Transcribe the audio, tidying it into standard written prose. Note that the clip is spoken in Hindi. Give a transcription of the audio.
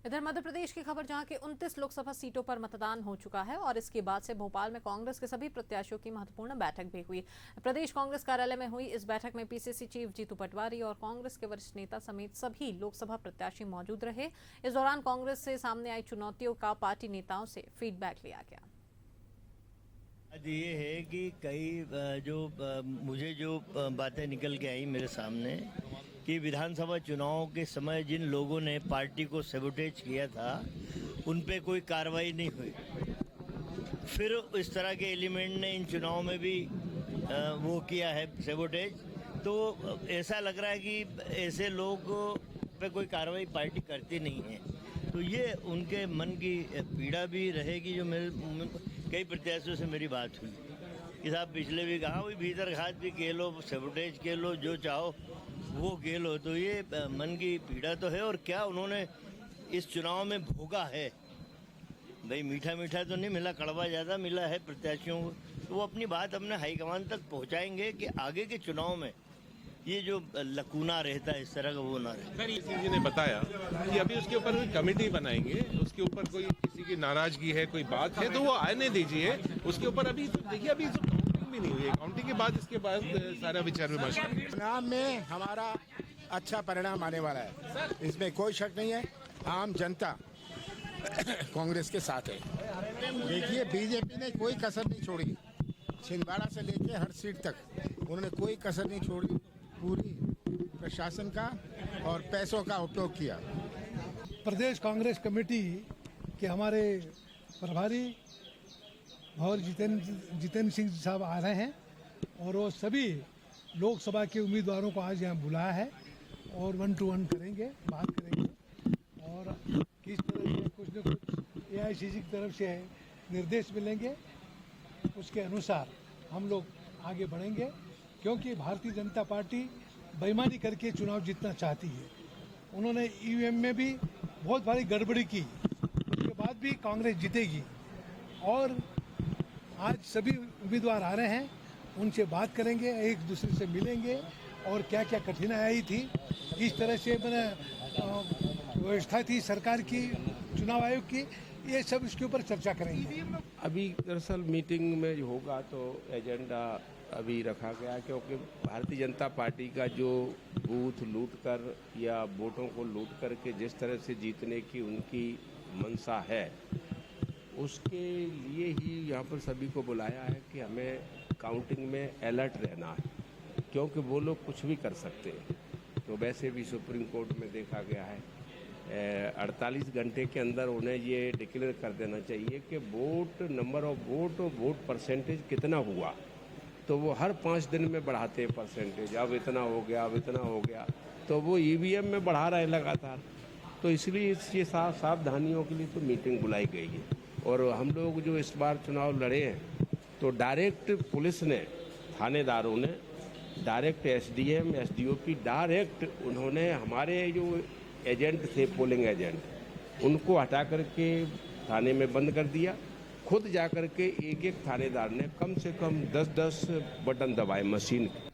इधर मध्य प्रदेश की खबर, जहां के 29 लोकसभा सीटों पर मतदान हो चुका है और इसके बाद से भोपाल में कांग्रेस के सभी प्रत्याशियों की महत्वपूर्ण बैठक भी हुई। प्रदेश कांग्रेस कार्यालय में हुई इस बैठक में पीसीसी चीफ जीतू पटवारी और कांग्रेस के वरिष्ठ नेता समेत सभी लोकसभा प्रत्याशी मौजूद रहे। इस दौरान कांग्रेस से सामने आई चुनौतियों का पार्टी नेताओं से फीडबैक लिया गया। आज ये है कि मुझे जो बातें निकल के आई मेरे सामने कि विधानसभा चुनाव के समय जिन लोगों ने पार्टी को सैबोटेज किया था उन पे कोई कार्रवाई नहीं हुई। फिर इस तरह के एलिमेंट ने इन चुनाव में भी वो किया है सैबोटेज। तो ऐसा लग रहा है कि ऐसे लोग पे कोई कार्रवाई पार्टी करती नहीं है। तो ये उनके मन की पीड़ा भी रहेगी। जो मेरे कई प्रत्याशियों से मेरी बात हुई कि साहब पिछले भी कहा वही भीतर घात भी कह लो, सैबोटेज कह लो, जो चाहो वो कह लो। तो ये मन की पीड़ा तो है। और क्या उन्होंने इस चुनाव में भोगा है, भाई मीठा मीठा तो नहीं मिला, कड़वा ज़्यादा मिला है प्रत्याशियों को। तो वो अपनी बात अपने हाईकमान तक पहुंचाएंगे कि आगे के चुनाव में ये जो लकूना रहता है इस तरह का वो ना रहे। सर इसी जी ने बताया कि अभी उसके ऊपर कोई कमेटी बनाएंगे, उसके ऊपर कोई किसी की नाराजगी है, कोई बात है तो वो आने दीजिए। उसके ऊपर अभी तो देखिए, अभी तो काउंटिंग भी नहीं हुई है। काउंटिंग के बाद इसके बाद सारा विचार विमर्श करेंगे। चुनाव में हमारा अच्छा परिणाम आने वाला है, इसमें कोई शक नहीं है। आम जनता कांग्रेस के साथ है। देखिए, बीजेपी ने कोई कसर नहीं छोड़ी, छिंदवाड़ा से लेके हर सीट तक उन्होंने कोई कसर नहीं छोड़ी। पूरी प्रशासन का और पैसों का उपयोग किया। प्रदेश कांग्रेस कमेटी के हमारे प्रभारी और जितेंद्र सिंह साहब आ रहे हैं और वो सभी लोकसभा के उम्मीदवारों को आज यहाँ बुलाया है और 1 to 1 करेंगे, बात करेंगे और किस तरह से कुछ न कुछ एआईसीसी की तरफ से निर्देश मिलेंगे, उसके अनुसार हम लोग आगे बढ़ेंगे। क्योंकि भारतीय जनता पार्टी बेईमानी करके चुनाव जीतना चाहती है। उन्होंने ईवीएम में भी बहुत भारी गड़बड़ी की, उसके बाद भी कांग्रेस जीतेगी। और आज सभी उम्मीदवार आ रहे हैं, उनसे बात करेंगे, एक दूसरे से मिलेंगे और क्या क्या कठिनाई आई थी, किस तरह से व्यवस्था थी सरकार की, चुनाव आयोग की, ये सब इसके ऊपर चर्चा करेंगे। अभी दरअसल मीटिंग में जो होगा तो एजेंडा अभी रखा गया, क्योंकि भारतीय जनता पार्टी का जो बूथ लूट कर या वोटों को लूट करके जिस तरह से जीतने की उनकी मंशा है, उसके लिए ही यहाँ पर सभी को बुलाया है कि हमें काउंटिंग में अलर्ट रहना है, क्योंकि वो लोग कुछ भी कर सकते हैं। तो वैसे भी सुप्रीम कोर्ट में देखा गया है 48 घंटे के अंदर उन्हें ये डिक्लेयर कर देना चाहिए कि वोट नंबर ऑफ वोट और वोट परसेंटेज कितना हुआ। तो वो हर 5 दिन में बढ़ाते हैं परसेंटेज, अब इतना हो गया, अब इतना हो गया, तो वो ईवीएम में बढ़ा रहे लगातार। तो इसलिए ये सावधानियों के लिए तो मीटिंग बुलाई गई है। और हम लोग जो इस बार चुनाव लड़े हैं तो डायरेक्ट पुलिस ने, थानेदारों ने डायरेक्ट एसडीएम एसडीओपी डायरेक्ट उन्होंने हमारे जो एजेंट थे, पोलिंग एजेंट, उनको हटा करके थाने में बंद कर दिया। खुद जाकर के एक एक थानेदार ने कम से कम 10-10 बटन दबाए मशीन के।